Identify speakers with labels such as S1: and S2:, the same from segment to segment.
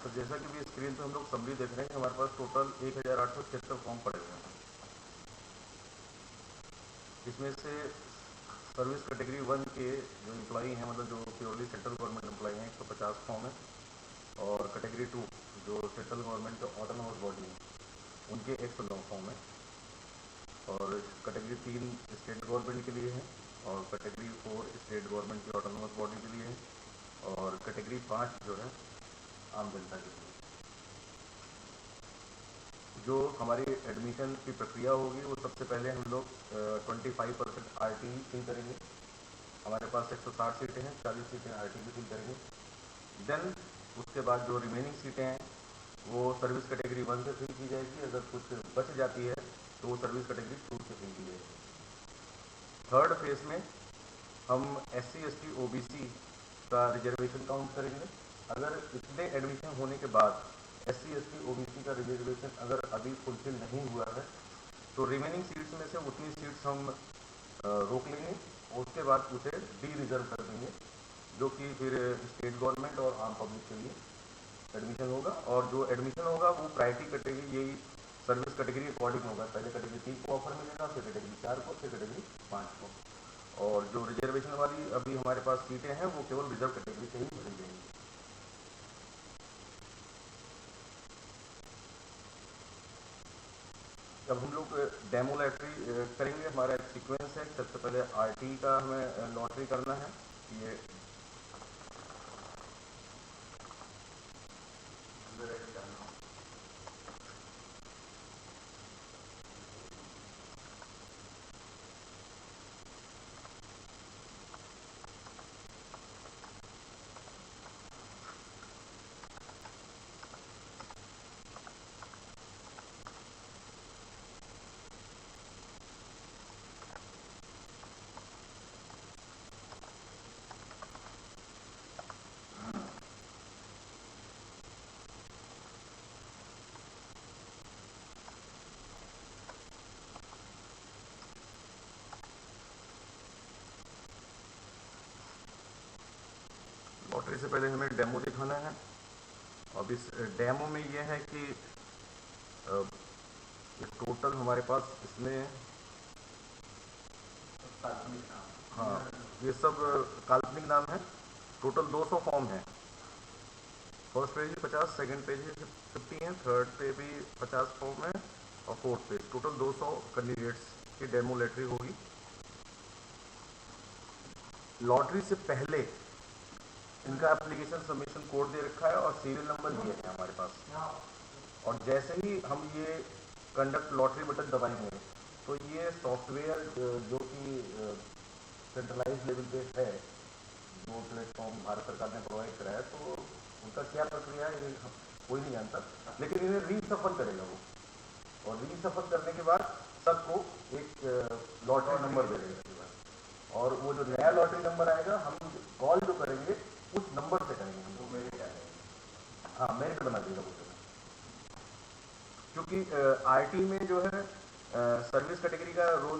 S1: तो जैसा कि भी स्क्रीन पे हम लोग समरी देख रहे हैं कि हमारे पास टोटल 1876 फॉर्म पड़े हुए हैं। इसमें से सर्विस कैटेगरी 1 के जो एम्प्लॉई हैं, मतलब जो प्योरली सेंट्रल गवर्नमेंट एम्प्लॉई हैं, 150 फॉर्म है। और कैटेगरी 2 जो सेंट्रल गवर्नमेंट जो ऑटोनोमस बॉडी है उनके 109 फॉर्म है। और कैटेगरी 3 स्टेट गवर्नमेंट के लिए है, और कैटेगरी 4 स्टेट गवर्नमेंट की ऑटोनोमस बॉडी के लिए है, और कैटेगरी 5 जो है आम जनता के लिए। जो हमारी एडमिशन की प्रक्रिया होगी वो सबसे पहले हम लोग 25% RT फिल करेंगे। हमारे पास 160 सीटें हैं, 40 सीटें RT की फिल करेंगे। देन उसके बाद जो रिमेनिंग सीटें हैं वो सर्विस कैटेगरी 1 से फिल की जाएगी। अगर कुछ बच जाती है तो वो सर्विस कैटेगरी 2 से फिल की जाएगी। थर्ड फेज में हम SC ST OBC का रिजर्वेशन काउंट करेंगे। अगर इतने एडमिशन होने के बाद SC ST OBC का रिजर्वेशन अगर अभी फुलफिल नहीं हुआ है तो रिमेनिंग सीट्स में से उतनी सीट्स हम रोक लेंगे और उसके बाद उसे डी रिजर्व कर देंगे, जो कि फिर स्टेट गवर्नमेंट और आम पब्लिक के लिए एडमिशन होगा। और जो एडमिशन होगा वो प्रायोरिटी कैटेगरी, यही सर्विस कैटेगरी अकॉर्डिंग होगा। पहले कैटेगरी 3 को ऑफर मिलेगा, फिर कैटेगरी 4 को, फिर कैटेगरी 5 को। और जो रिजर्वेशन वाली अभी हमारे पास सीटें हैं वो केवल रिजर्व कैटेगरी से ही भरी जाएंगी। जब हम लोग डेमो लॉटरी करेंगे, हमारा एक सीक्वेंस है। सबसे पहले RT का हमें लॉटरी करना है। ये लॉटरी से पहले हमें डेमो दिखाना है। अब इस डेमो में यह है कि टोटल हमारे पास इसमें, हाँ, ये सब काल्पनिक नाम है। टोटल 200 फॉर्म है। फर्स्ट पेज भी 50, सेकंड पेज भी 50 है, थर्ड पे भी 50 फॉर्म है, और फोर्थ पेज टोटल 200 कैंडिडेट्स की डेमो लॉटरी होगी। लॉटरी से पहले इनका एप्लीकेशन सबमिशन कोड दे रखा है और सीरियल नंबर दिए हैं हमारे पास। और जैसे ही हम ये कंडक्ट लॉटरी बटन दबाएंगे तो ये सॉफ्टवेयर जो कि सेंट्रलाइज लेवल पे है, जो प्लेटफॉर्म भारत सरकार ने प्रोवाइड कराया है, तो उनका क्या प्रक्रिया है ये कोई नहीं जानता, लेकिन इन्हें रीसफल करेगा वो। और रीसफल करने के बाद सबको एक लॉटरी नंबर दे देगा। और वो जो नया लॉटरी नंबर आएगा, हम कॉल जो करेंगे उस नंबर से करेंगे हम। तो मेरे क्या है, हाँ, मेरिट बना देगा वो। क्योंकि RT में जो है सर्विस कैटेगरी का रोल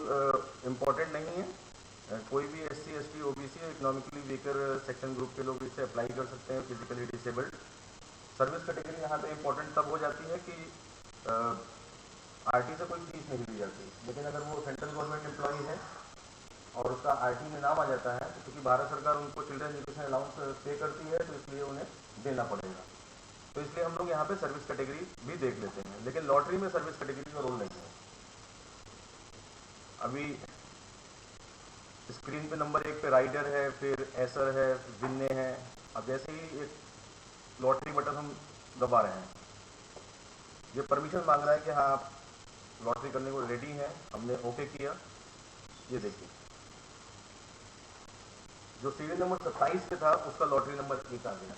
S1: इम्पोर्टेंट नहीं है। कोई भी SC ST OBC economically weaker section group के लोग इसे अप्लाई कर सकते हैं, फिजिकली डिसेबल्ड। सर्विस कैटेगरी यहाँ पे इम्पोर्टेंट तब हो जाती है कि RT से कोई फीस नहीं ली जाती। लेकिन अगर वो सेंट्रल गवर्नमेंट एम्प्लॉई है और उसका RT में नाम आ जाता है, तो क्योंकि भारत सरकार उनको चिल्ड्रन एजुकेशन अलाउंस पे करती है, तो इसलिए उन्हें देना पड़ेगा। तो इसलिए हम लोग यहाँ पे सर्विस कैटेगरी भी देख लेते हैं, लेकिन लॉटरी में सर्विस कैटेगरी का रोल नहीं है। अभी स्क्रीन पे नंबर 1 पे राइडर है, फिर एसर है, विन्ने है। अब जैसे ही एक लॉटरी बटन हम दबा रहे हैं, ये परमिशन मांग रहा है कि हाँ आप लॉटरी करने को रेडी हैं। हमने ओके किया। ये देखिए, जो सीरियल नंबर 27 पे था उसका लॉटरी नंबर 1 आ गया।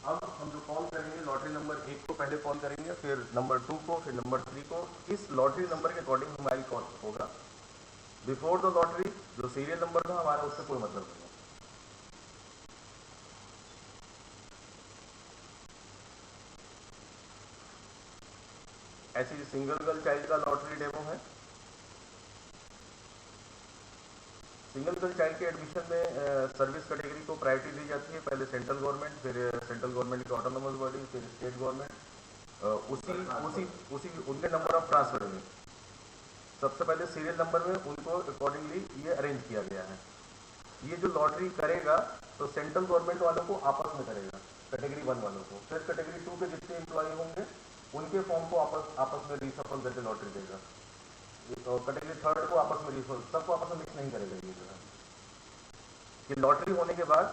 S1: अब हम जो कॉल करेंगे, लॉटरी नंबर 1 को पहले कॉल करेंगे, फिर नंबर 2 को, फिर नंबर 3 को। इस लॉटरी नंबर के अकॉर्डिंग हमारी कॉल होगा। बिफोर द लॉटरी जो सीरियल नंबर था हमारा, उससे कोई मतलब नहीं है। ऐसी सिंगल गर्ल चाइल्ड का लॉटरी डेमो है। सिंगल गर्ल चाइल्ड के एडमिशन में सर्विस कैटेगरी को प्रायोरिटी दी जाती है, पहले सेंट्रल गवर्नमेंट, फिर सेंट्रल गवर्नमेंट की ऑटोनोमस बॉडी, फिर स्टेट गवर्नमेंट। उसी उसी उसी उनके नंबर ऑफ ट्रांसफर में सबसे पहले सीरियल नंबर में उनको अकॉर्डिंगली ये अरेंज किया गया है। ये जो लॉटरी करेगा तो सेंट्रल गवर्नमेंट वालों को आपस में करेगा, कैटेगरी 1 वालों को, फिर कैटेगरी 2 के जितने एम्प्लॉय होंगे उनके फॉर्म को आपस में रिसफल करके लॉटरी देगा। तो कैटेगरी 3 को आपस में रिसफल, सबको आपस में मिक्स नहीं करेगा। ये जो है कि लॉटरी होने के बाद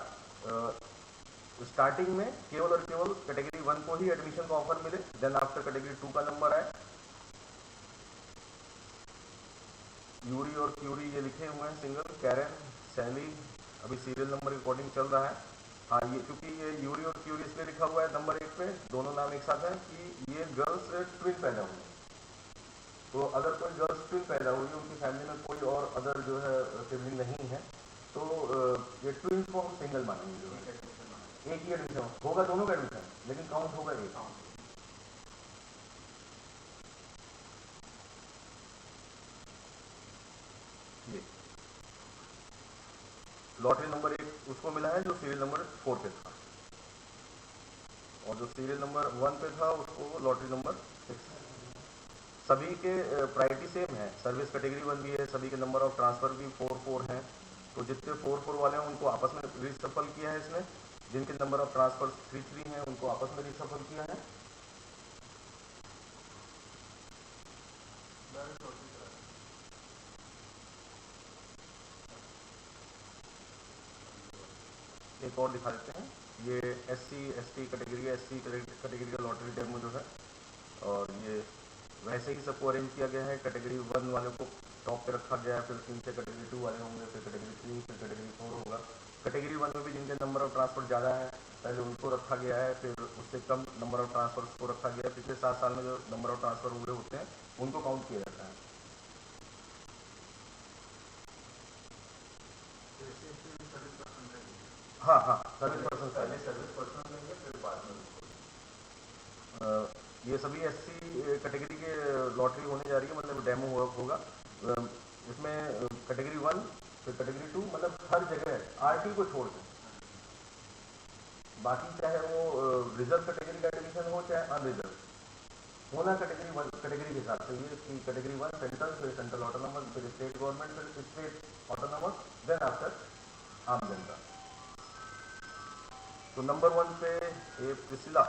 S1: स्टार्टिंग में केवल और केवल कैटेगरी 1 को ही एडमिशन का ऑफर मिले, देन आफ्टर कैटेगरी 2 का नंबर आए। यूरी और क्यूरी ये लिखे हुए हैं, सिंगल, कैरन, सैली, अभी सीरियल नंबर के अकॉर्डिंग चल रहा है। हाँ, ये क्योंकि ये यूरी और क्यूरी इसलिए लिखा हुआ है नंबर 1 पे, दोनों नाम एक साथ हैं कि ये गर्ल्स ट्विन पैदा हुई। तो अगर कोई गर्ल्स ट्विन पैदा हुई, उनकी फैमिली में कोई और अदर जो है सिबलिंग नहीं है, तो ये ट्विन को हम सिंगल मानेंगे। जो है एक ही एडमिशन होगा, दोनों का एडमिशन, लेकिन काउंट होगा एक। ये लॉटरी नंबर 1 उसको मिला है जो सीरियल नंबर 4 पे था, और जो सीरियल नंबर 1 पे था उसको लॉटरी नंबर 6। सभी के प्रायोरिटी सेम है, सर्विस कैटेगरी 1 भी है, सभी के नंबर ऑफ ट्रांसफर भी 4-4 हैं। तो जितने 4-4 वाले हैं उनको आपस में रिसफल किया है इसने, जिनके नंबर ऑफ ट्रांसफर 3-3 हैं उनको आपस में रिसफल किया है। एक और दिखा देते हैं, ये SC/ST कैटेगरी, SC कैटेगरी का लॉटरी डेमो जो है, और ये वैसे ही सबको अरेंज किया गया है। कैटेगरी 1 वालों को टॉप पे रखा गया है, फिर 3 से कैटेगरी 2 वाले होंगे, फिर कैटेगरी 3, फिर कैटेगरी 4 होगा। कैटेगरी 1 में भी जिनके नंबर ऑफ ट्रांसफर ज़्यादा है पहले उनको रखा गया है, फिर उससे कम नंबर ऑफ ट्रांसफर को रखा गया है। पिछले 7 साल में जो नंबर ऑफ ट्रांसफर हुए होते हैं उनको काउंट किया जाता है। हाँ हाँ, सर्विस पर्सन लेंगे, फिर बाद में ये सभी SC कैटेगरी के लॉटरी होने जा रही है, मतलब डेमो होगा। इसमें कैटेगरी 1, फिर कैटेगरी 2, मतलब हर जगह RT को छोड़ के बाकी, चाहे वो रिजर्व कैटेगरी का एडमिशन हो चाहे अनरिजर्व, होना कैटेगरी 1 कैटेगरी के हिसाब से। ये कि कैटेगरी 1 सेंट्रल, फिर सेंट्रल ऑटोनॉमस, फिर स्टेट गवर्नमेंट, फिर स्टेट ऑटोनॉमस, देन आफ्टर आम जनता। तो नंबर 1 पे ये प्रिसिला,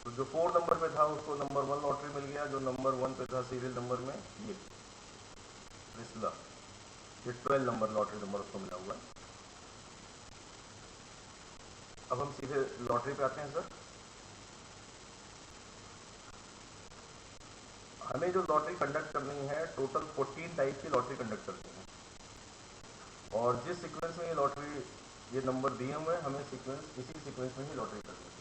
S1: तो जो 4 नंबर पे था उसको नंबर 1 लॉटरी मिल गया, जो नंबर 1 पे था सीरियल नंबर में ये प्रिसिला, ये 12 नंबर लॉटरी नंबर उसको मिला हुआ है। अब हम सीधे लॉटरी पे आते हैं सर। हमें जो लॉटरी कंडक्ट करनी है, टोटल 14 टाइप की लॉटरी कंडक्ट करनी है, और जिस सीक्वेंस में ये लॉटरी, ये नंबर दिए हुए हैं, हमें सीक्वेंस, इसी सीक्वेंस में ही लॉटरी करनी है।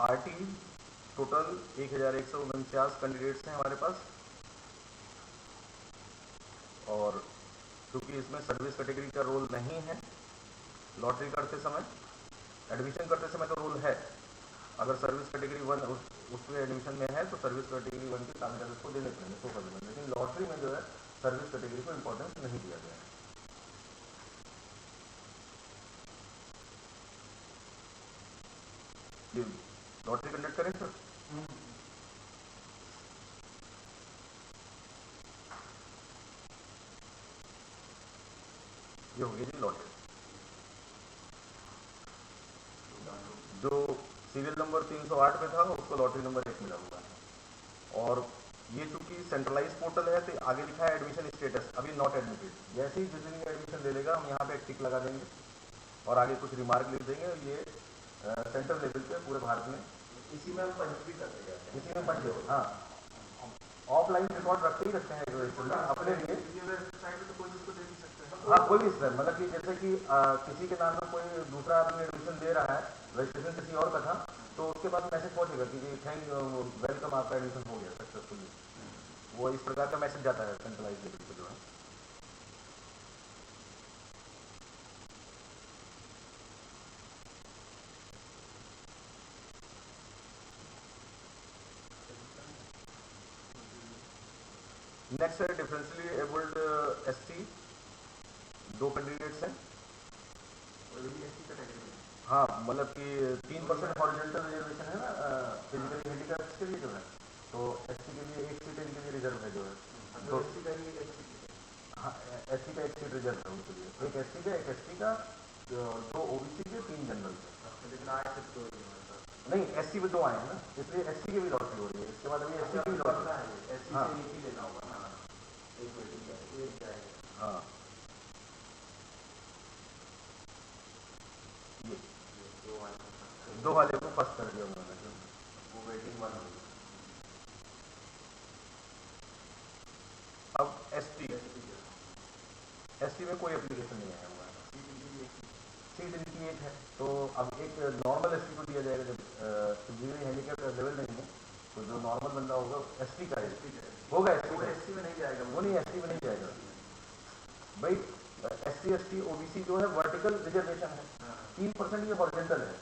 S1: RT टोटल 1149 कैंडिडेट्स हैं हमारे पास, और क्योंकि इसमें सर्विस कैटेगरी का रोल नहीं है, लॉटरी करते समय, एडमिशन करते समय तो रोल है। अगर सर्विस कैटेगरी 1 उसमें एडमिशन में है तो सर्विस कैटेगरी 1 की कागजात उसको देने पड़ेंगे, तो कर देंगे, लेकिन लॉटरी में जो है सर्विस कैटेगरी को इंपॉर्टेंस नहीं दिया गया है। ये लॉटरी कंडक्ट करें सर। ये हो गई जी लॉटरी। जो सीरियल नंबर 308 पे था उसको लॉटरी नंबर 1 मिला हुआ है, और ये चूंकि सेंट्रलाइज पोर्टल है तो आगे लिखा है एडमिशन स्टेटस, अभी नॉट एडमिटेड। जैसे ही जिस दिन एडमिशन ले लेगा हम यहाँ पे एक टिक लगा देंगे और आगे कुछ रिमार्क लिख देंगे। ये सेंट्रल लेवल पे पूरे भारत में इसी में हम पंच भी करते जाते हैं, इसी में पंच, हाँ, ऑफलाइन रिकॉर्ड रखते ही रखते हैं अपने लिए। हाँ, कोई भी सर, मतलब कि जैसे कि किसी के नाम पे कोई दूसरा आदमी एडमिशन दे रहा है, रजिस्ट्रेशन किसी और का था, तो उसके पास मैसेज पहुंचेगा कि थैंक वेलकम, आपका एडमिशन हो गया सक्सेसफुली। वो इस प्रकार का मैसेज जाता है सेंट्रलाइज लेवल पे जो है। नेक्स्ट है डिफरेंशियली एबल्ड एससी, 2 कैंडिडेट्स हैं। हाँ, मतलब कि 3% हॉरिजॉन्टल रिजर्वेशन है ना फिजिकली हैंडीकैप्ड के लिए जो है, तो एससी के लिए 1 सीट इनके लिए रिजर्व है जो है। तो हाँ, एससी का 1 सीट रिजर्व है उनके लिए, एक एससी का, एक एसटी का, 2 ओबीसी के, 3 जनरल के। नहीं, एससी में 2 आए हैं ना, इसलिए एससी की भी लॉटरी हो रही है। इसके बाद अभी एससी की भी लॉटरी है। हाँ हाँ, ये 2 वाले को फर्स्ट कर दिया उन्होंने, वो वेटिंग 1 होगी। अब एसटी, एसटी में कोई एप्लीकेशन नहीं है हमारा, सीट इनकी 1 है। तो अब एक नॉर्मल एसटी को दिया जाएगा, जब फिजिकली हैंडीकैप्ड अवेलेबल नहीं है तो जो नॉर्मल बंदा होगा एसटी का होगा, एसटी में नहीं जाएगा, वो नहीं एसटी में नहीं जाएगा भाई। एससी एसटी ओबीसी जो है वर्टिकल रिजर्वेशन है, 3% ये हॉरिजॉन्टल है।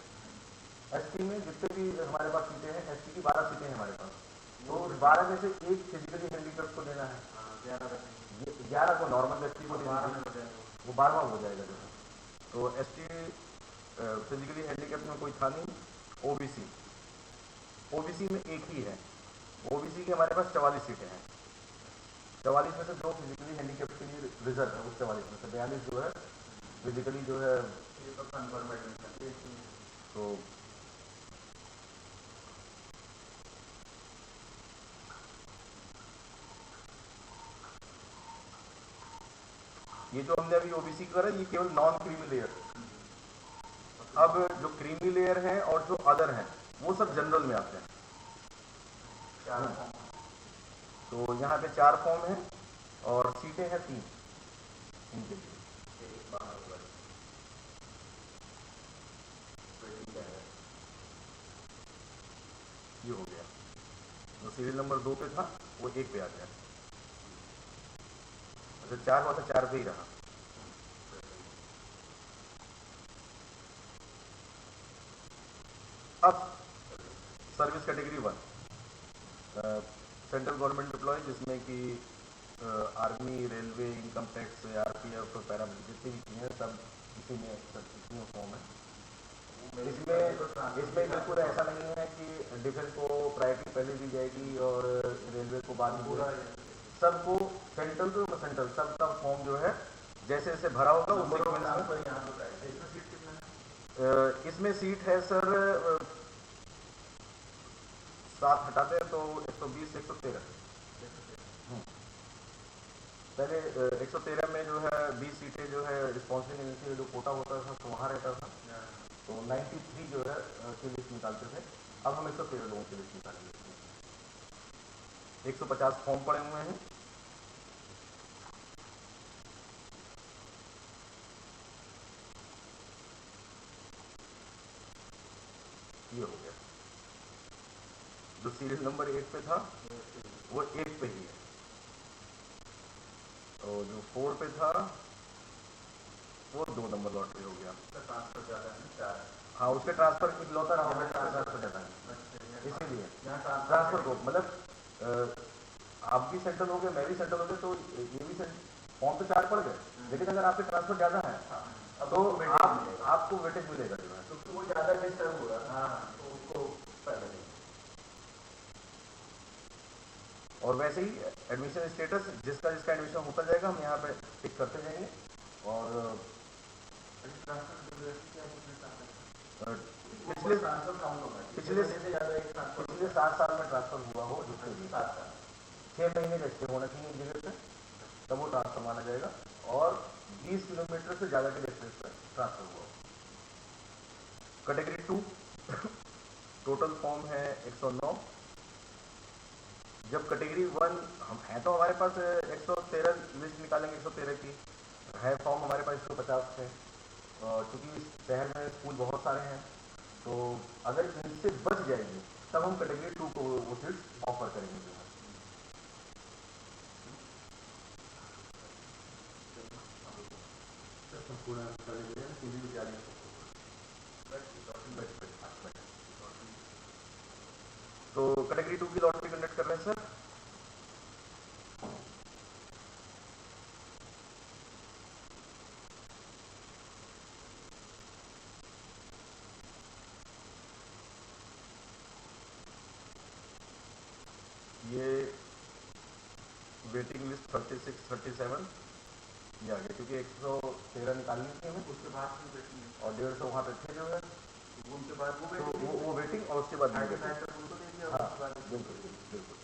S1: एसटी में जितने भी हमारे पास सीटें हैं, एसटी की 12 सीटें हैं हमारे पास, तो 12 में से एक फिजिकली हैंडीकैप्ड को देना है, 11 को नॉर्मल व्यक्ति को देना है, वो 12वां हो जाएगा जो है। तो एसटी फिजिकली हैंडीकैप्ड में कोई था नहीं। ओबीसी, ओबीसी में एक ही है। ओबीसी की हमारे पास 44 सीटें हैं, 44 में से 2 फिजिकली हैंडीकैप्ड के लिए रिजर्व है, उस 44 में से 42 जो है फिजिकली जो है तो ये जो हमने अभी ओबीसी करा ये केवल नॉन क्रीमी लेयर। अब जो क्रीमी लेयर है और जो अदर हैं वो सब जनरल में आते हैं। तो यहाँ पे 4 फॉर्म है और सीटें हैं 3 इनके लिए। ये हो गया, जो सीरियल नंबर 2 पे था वो 1 पे आ गया। अच्छा, 4 हुआ था, 4 पे ही रहा। अब service category 1, central government employ, जिसमें कि army, railway, income tax, RPF, paramilitary जितनी भी चीज़ें सब इसी में फॉर्म है। इसमें बिल्कुल ऐसा नहीं है कि डिफेंस को प्रायोरिटी पहले दी जाएगी और रेलवे को बाद में, सबको सेंट्रल टू सेंट्रल सबका फॉर्म जो है जैसे जैसे भरा होगा उस सीक्वेंस में। इसमें सीट है सर 7 हटाते हैं तो 120 से 113। पहले 113 में जो है 20 सीटें जो है रिस्पॉन्सिबल एजेंसी जो कोटा होता था तो वहाँ रहता था, तो 93 जो है की लिस्ट निकालते थे। अब हम 113 लोगों की लिस्ट निकालेंगे। 150 फॉर्म पड़े हुए हैं। ये हो गया, जो सीरियल नंबर 1 पे था वो 1 पे ही है, और जो 4 पे था वो 2 नंबर लॉटरी हो गया। ट्रांसफर ज़्यादा है 4। हाँ, उसके ट्रांसफर इकलौता रहा होगा, ट्रांसफर ज़्यादा है इसीलिए ट्रांसफर को, मतलब आप भी सेंट्रल हो गए, मैं भी सेंट्रल हो गए, तो ये भी फॉर्म तो 4 पड़ गए, लेकिन अगर आपके ट्रांसफर ज़्यादा है तो आपको वेटेज मिलेगा जो है, तो वो ज़्यादा डिस्टर्ब हो रहा है। हाँ, तो उसको पहले नहीं। और वैसे ही एडमिशन स्टेटस जिसका जिसका एडमिशन होता जाएगा हम यहाँ पे टिक करते जाएंगे। और पिछले 7 साल में ट्रांसफर हुआ हो, जिससे भी 7 साल 6 महीने का स्टे होना चाहिए जगह पे, तब वो ट्रांसफर माना जाएगा। और 20 किलोमीटर से ज़्यादा के डिस्टेंस पर ट्रांसफर हुआ। कैटेगरी 2 टोटल फॉर्म है 109। जब कैटेगरी 1 हम है तो हमारे पास 113 लिस्ट निकालेंगे, 113 की है फॉर्म हमारे पास 150 है। चूँकि इस शहर में स्कूल बहुत सारे हैं, तो अगर इनसे बच जाएगी तब हम कैटेगरी 2 को वो सीट्स ऑफर करेंगे जो है। तो कैटेगरी 2 की लॉटरी कंडक्ट कर रहे हैं सर। ये वेटिंग लिस्ट 36, 37 ये आ गया, क्योंकि 113 निकालनी थी हमें,
S2: उसके बाद फिर वेटिंग
S1: और 150 वहाँ पे थे जो है,
S2: उनके बाद
S1: वो वेटिंग और उसके बाद
S2: उनको दे दिया।
S1: हाँ बिल्कुल बिल्कुल।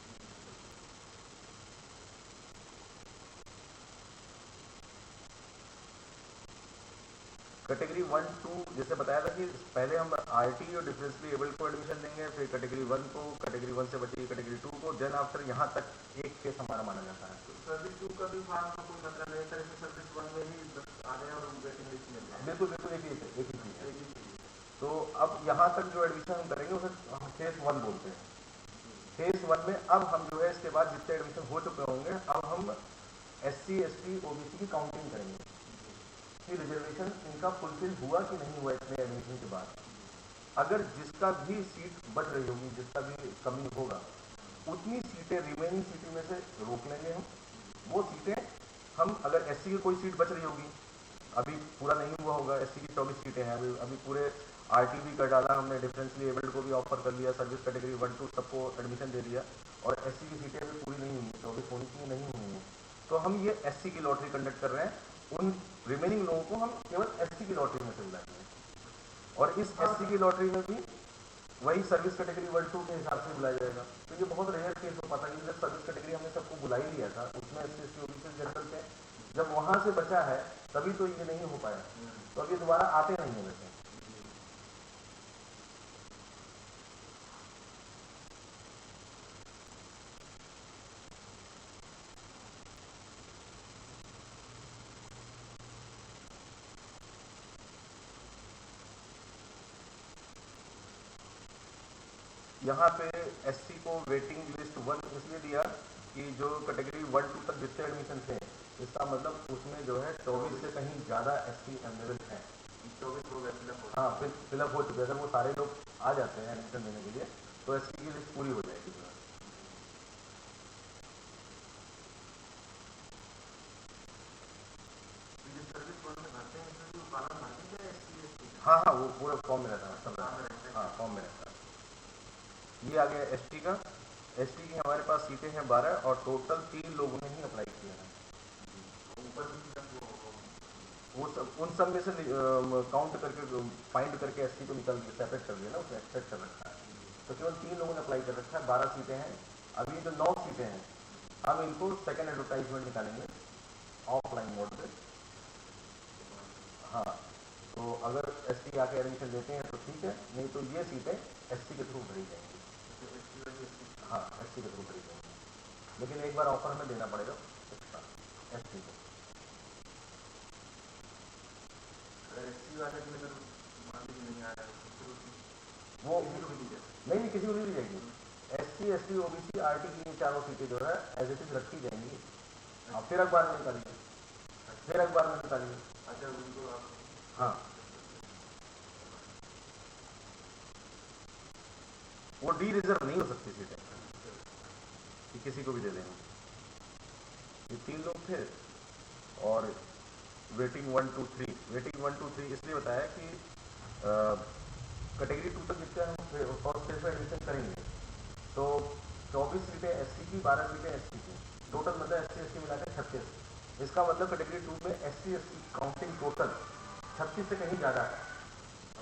S1: कैटेगरी 1, 2 जैसे बताया था कि पहले हम आरटी और डिफरेंशियली एबल्ड को एडमिशन देंगे, फिर कैटेगरी 1 को, कैटेगरी 1 से बची कैटेगरी 2 को, देन आफ्टर यहाँ तक एक केस हमारा माना जाता है।
S2: तो सर्विस 2 का भी फॉर्म का कोई मतलब नहीं है, सर्विस 1 में ही आ गए और वेटिंग लिस्ट में गए।
S1: बिल्कुल बिल्कुल एक ही चीज है। तो अब यहाँ तक जो एडमिशन हम करेंगे उसे हम फेज 1 बोलते हैं। फेज 1 में अब हम जो है इसके बाद जितने एडमिशन हो चुके होंगे, अब हम SC, ST, OBC की काउंटिंग करेंगे कि रिजर्वेशन इनका फुलफिल हुआ कि नहीं हुआ इतने एडमिशन के बाद। अगर जिसका भी सीट बच रही होगी, जिसका भी कमी होगा, उतनी सीटें रिमेनिंग सीटें में से रोक लेंगे हम। वो सीटें हम, अगर SC की कोई सीट बच रही होगी, अभी पूरा नहीं हुआ होगा, SC की 24 सीटें हैं, अभी पूरे RT भी कर डाला हमने, डिफरेंशियली एबल्ड को भी ऑफर कर लिया, सर्विस कैटेगरी 1, 2 सबको एडमिशन दे दिया, और SC की सीटें अभी पूरी नहीं हुई, 24 होनी चाहिए, नहीं हुई हैं। तो हम ये SC की लॉटरी कंडक्ट कर रहे हैं, उन रिमेनिंग लोगों को हम केवल SC की लॉटरी में से बुलाएंगे, और इस SC की लॉटरी में भी वही सर्विस कैटेगरी 1, 2 के हिसाब से बुलाया जाएगा। तो ये बहुत रेयर केस हो पाता है, जब सर्विस कैटेगरी हमने सबको बुला ही लिया था, उसमें SC, ST, OBC जनरल थे, जब वहां से बचा है तभी तो ये नहीं हो पाया, तो अब ये दोबारा आते नहीं है वैसे। यहाँ पे SC को वेटिंग लिस्ट 1 इसलिए दिया कि जो कैटेगरी 1, 2 तक जितने एडमिशन थे, इसका मतलब उसमें जो है 24 से कहीं ज्यादा SC अवेलेबल है।
S2: 24 हो गए,
S1: हाँ फिलअप हो चुके, अगर वो सारे लोग आ जाते हैं एडमिशन देने के लिए तो SC की लिस्ट पूरी हो जाएगी। हाँ हाँ, वो पूरा फॉर्म में रहता है, सब रहता है, हाँ फॉर्म में रहता है। ये आ गया ST का। ST की हमारे पास सीटें हैं 12, और टोटल 3 लोगों ने ही अप्लाई किया है। वो सब उन सब में से काउंट करके फाइंड करके SC को निकल सेपरेट कर दिया ना, उसने एक्सेप्ट कर रखा है। तो केवल 3 लोगों ने अप्लाई कर रखा है, 12 सीटें हैं। अभी जो 9 सीटें हैं, हम इनको सेकेंड एडवर्टाइजमेंट निकालेंगे ऑफलाइन मोड पे। हाँ, तो अगर ST आके एडमिशन लेते हैं तो ठीक है, नहीं तो ये सीटें SC के थ्रू भरी जाएंगी। हाँ SC के थ्रू भरी जाएंगी, लेकिन एक बार ऑफर में देना पड़ेगा एक्स्ट्रा SC को। वो नहीं किसी को नहीं दी जाएगी। SC, ST, OBC, RT की चारों सीटें जो है एज इट इज रखी जाएंगी, फिर अखबार में निकालिए, फिर अखबार में निकालिए। हाँ, वो डी रिजर्व नहीं हो सकती सीटें कि किसी को भी दे देंगे। ये 3 लोग थे, और वेटिंग 1, 2, 3, वेटिंग 1, 2, 3 इसलिए बताया कि कैटेगरी 2 तक जितने हम फर्स्ट फेज में एडमिशन करेंगे, तो 24 सीटें SC की, 12 सीटें ST की, टोटल मतलब SC, ST मिलाकर 36। इसका मतलब कैटेगरी 2 में SC, ST काउंटिंग टोटल 36 से कहीं ज्यादा है।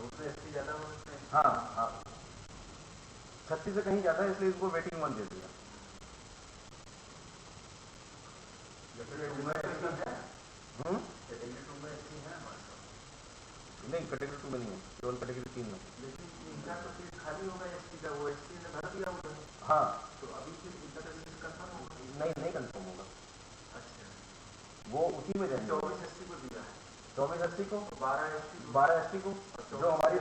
S2: उसमें SC ज्यादा हो सकते हैं।
S1: हाँ हाँ, 36 से कहीं ज्यादा है, इसलिए इसको वेटिंग 1 दे दिया। नहीं कैटेगरी 2 में नहीं है, केवल कैटेगरी 3 में।
S2: लेकिन इनका तो फिर खाली होगा ST का, वो ST ने भर दिया होगा।
S1: हाँ,
S2: तो अभी फिर इनका तो कंफर्म होगा।
S1: नहीं कंफर्म होगा।
S2: अच्छा,
S1: वो उसी में जाएंगे।
S2: 24 ST को दिया है,
S1: 24 SC को,
S2: 12 ST
S1: को, जो हमारी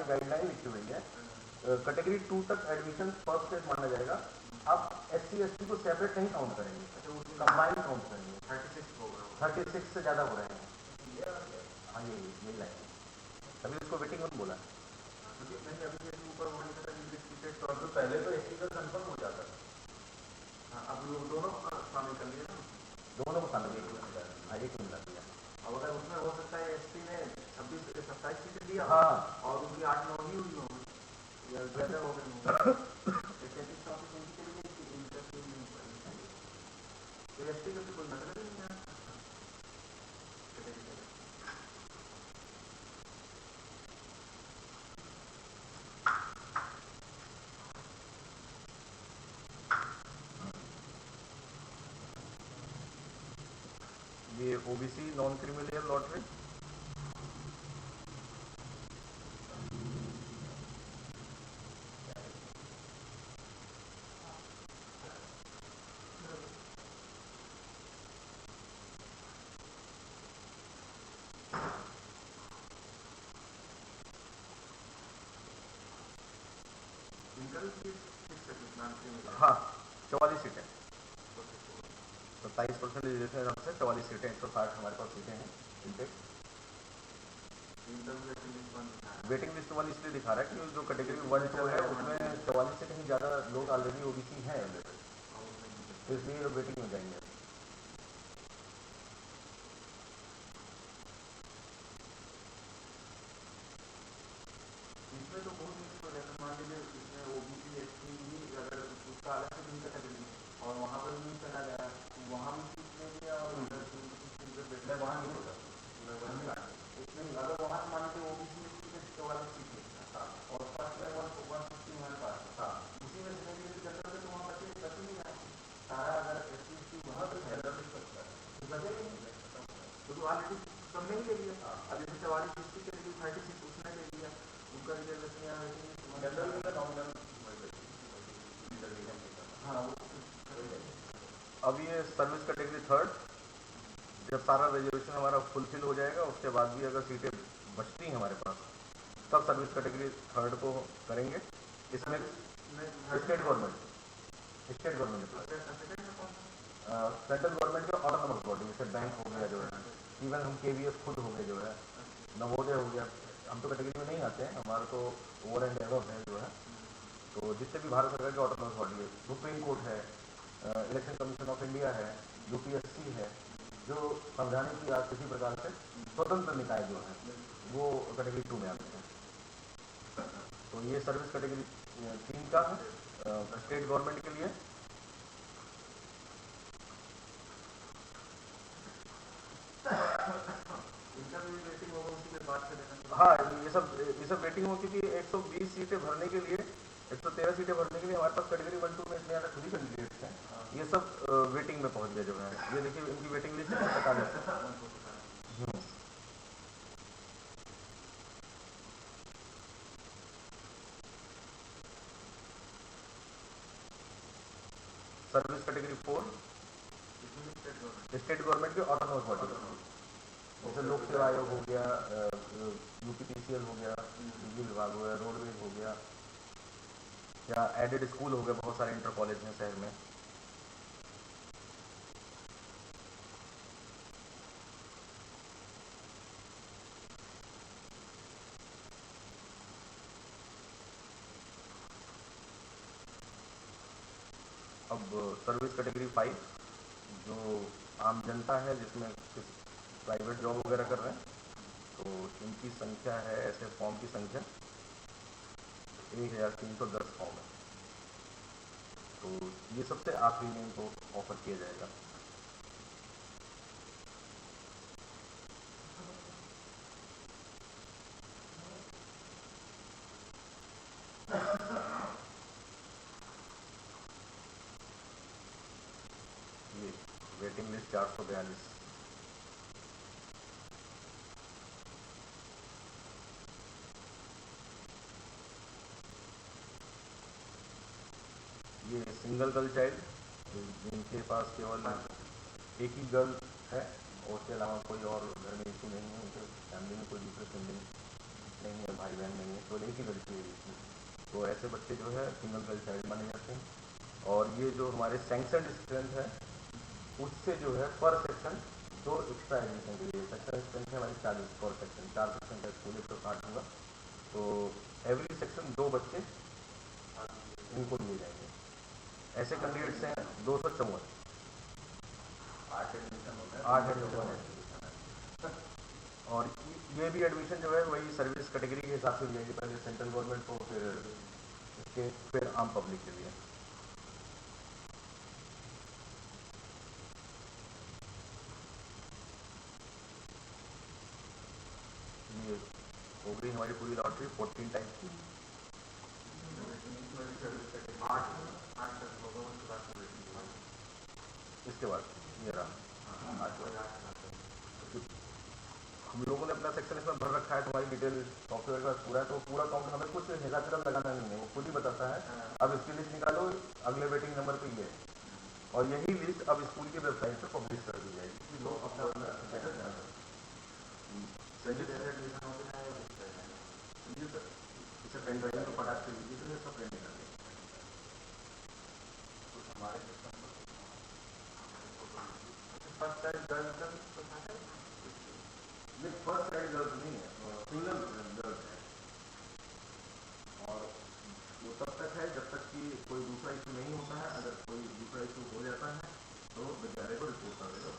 S1: गाइडलाइन लिखी हुई है, कैटेगरी 2 तक एडमिशन फर्स्ट फेज माना जाएगा। अब SC, ST को सेपरेट नहीं काउंट करेंगे, कंबाइंड काउंट करेंगे।
S2: 36 होगा,
S1: 36 से ज्यादा हो रहे हैं। हाँ यही लाइन है, तभी उसको वेटिंग 1 बोला।
S2: नहीं अभी ये ऊपर
S1: तो पहले तो SC का कंफर्म हो जाता है।
S2: हाँ, अब लोग दोनों शामिल कर लिए ना,
S1: दोनों को शामिल एक मिला दिया।
S2: अब अगर उसमें हो सकता है ST ने 26 से 27 सीटें दिया,
S1: हाँ,
S2: और उनकी 8-9 ही हुई होगी, या ज्यादा हो गई होगी।
S1: ये ओबीसी नॉन क्रीमिलियर लॉटरी। हाँ 44 सीटें, 27% रिजर्वेशन से 44 सीटें, 160 हमारे पास सीटें हैं इनके। वेटिंग लिस्ट वन इसलिए दिखा रहा है कि जो कैटेगरी 1 2 है उसमें 44 से कहीं ज़्यादा लोग ऑलरेडी ओबीसी हैं, तो इसलिए वेटिंग में जाएंगे।
S2: इसमें तो बहुत मुश्किल है। मान लीजिए इसमें ओबीसी एसटी भी अगर उसका अलग से नहीं कटा देंगे और वहाँ पर भी चला गया, वहाँ भी सीट ले लिया और इधर मैं वहाँ नहीं होता, मैं वहीं इसमें अगर वहाँ से मान लीजिए ओबीसी एसटी के 44 सीट है और फर्स्ट में 150 हमारे पास था, उसी में से नहीं जनरल में तो वहाँ बचे 10 नहीं आए सारा। अगर एसटी एसटी वहाँ पर जनरल में बचता है तो ऑलरेडी सबने ही ले लिया। अब जैसे 44 एसटी के लिए 36 उसने ले लिया, उनका रिजर्वेशन यहाँ जनरल में नॉमिनल। हाँ
S1: अब ये सर्विस कैटेगरी थर्ड, जब सारा रिजर्वेशन हमारा फुलफिल हो जाएगा उसके बाद भी अगर सीटें बचती हैं हमारे पास तब सर्विस कैटेगरी थर्ड को करेंगे। इसमें स्टेट गवर्नमेंट सेंट्रल गवर्नमेंट के ऑटोनोमस बॉडी जैसे बैंक हो गया जो है, इवन हम केवीएस खुद हो गए जो है, नवोदय हो गया, हम तो कैटेगरी में नहीं आते हैं, हमारा तो ओवर एंड एबव है जो है। तो जितने भी भारत सरकार के ऑटोनोमस बॉडी है, सुप्रीम कोर्ट है, इलेक्शन कमीशन ऑफ इंडिया है, यूपीएससी है, जो संवैधानिक या किसी प्रकार से स्वतंत्र निकाय जो है वो कैटेगरी 2 में आते हैं। तो ये सर्विस कैटेगरी 3 का है स्टेट गवर्नमेंट के लिए। हाँ ये सब वेटिंग हो, क्योंकि 120 सीटें भरने के लिए 113 सीटें भरने के लिए हमारे पास कैटेगरी 1 2 में इतने ज़्यादा खुद ही कैंडिडेट्स हैं, ये सब वेटिंग में पहुंच गए जो है। ये देखिए इनकी वेटिंग लिस्ट 45 है। सर्विस कैटेगरी 4 स्टेट गवर्नमेंट के ऑटोनोमस बॉडी, जैसे लोक सेवा आयोग हो गया, यूपीपीसीएल हो गया, बिजली विभाग हो गया, रोडवेज हो गया, या एडेड स्कूल हो गए, बहुत सारे इंटर कॉलेज हैं शहर में। अब सर्विस कैटेगरी 5 जो आम जनता है जिसमें प्राइवेट जॉब वगैरह कर रहे हैं, तो इनकी संख्या है, ऐसे फॉर्म की संख्या 1310 फॉर्म है। तो ये सबसे आखिरी में इनको ऑफर किया जाएगा। ये वेटिंग लिस्ट 442। ये सिंगल गर्ल चाइल्ड जिनके पास केवल एक ही गर्ल है और उसके अलावा कोई और घर में इशू नहीं है, उनके फैमिली में कोई दूसरे सिबलिंग नहीं है, भाई बहन नहीं है, तो एक ही लड़की है इसमें, तो ऐसे बच्चे जो है सिंगल गर्ल चाइल्ड माने जाते हैं। और ये जो हमारे सैंक्शन स्ट्रेंथ है उससे जो है पर सेक्शन 2 एक्स्ट्रा एडमिशन के लिए सेक्शन स्ट्रेंथ है हमारी 40 पर सेक्शन, 4 सेक्शन का स्कूल 160 होगा, तो एवरी सेक्शन 2 बच्चे इनको लिए जाएंगे। ऐसे कैंडिडेट्स हैं 254, 8 एडमिशन है। और ये भी एडमिशन जो है वही सर्विस कैटेगरी के हिसाब से मिलेगी, पहले सेंट्रल गवर्नमेंट को, फिर स्टेट, फिर आम पब्लिक के लिए। ये हो गई हमारी पूरी लॉटरी 14 टाइप की। इसके बाद ये रहा 8। हम लोगों ने अपना सेक्शन इसमें भर रखा है, तुम्हारी डिटेल सॉफ्टवेयर का पूरा है, तो पूरा काउंट हमें कुछ हेरा-फेरा लगाना नहीं है, वो खुद ही बताता है। अब इसकी लिस्ट निकालो, अगले वेटिंग नंबर पे ये है, और यही लिस्ट अब स्कूल की वेबसाइट पे पब्लिश कर दी जाएगी कि लोग अपना अपना स्टेटस जान सकें। संजीव सर एडमिशन होते हैं संजीव सर इसे पेन ड्राइव में पढ़ा के लीजिए तो इसका प्रिंट निकाल दें कुछ हमारे सिस्टम पर फर्स्ट चाइल्ड गर्ल का नहीं, फर्स्ट चाइल्ड गर्ल नहीं है, सिंगल गर्ल है, और वो तब तक है जब तक कि कोई दूसरा इशू नहीं होता है। अगर कोई दूसरा इशू हो जाता है तो विद्यालय को रिपोर्ट कर देगा।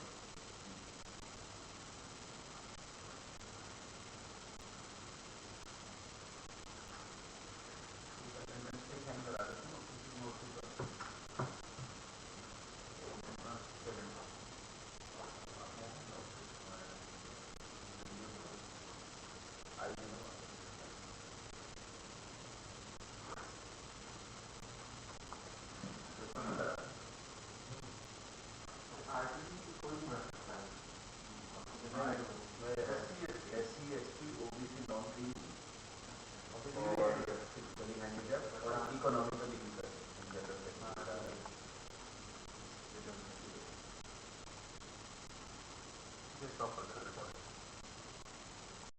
S1: इकोनॉमिकली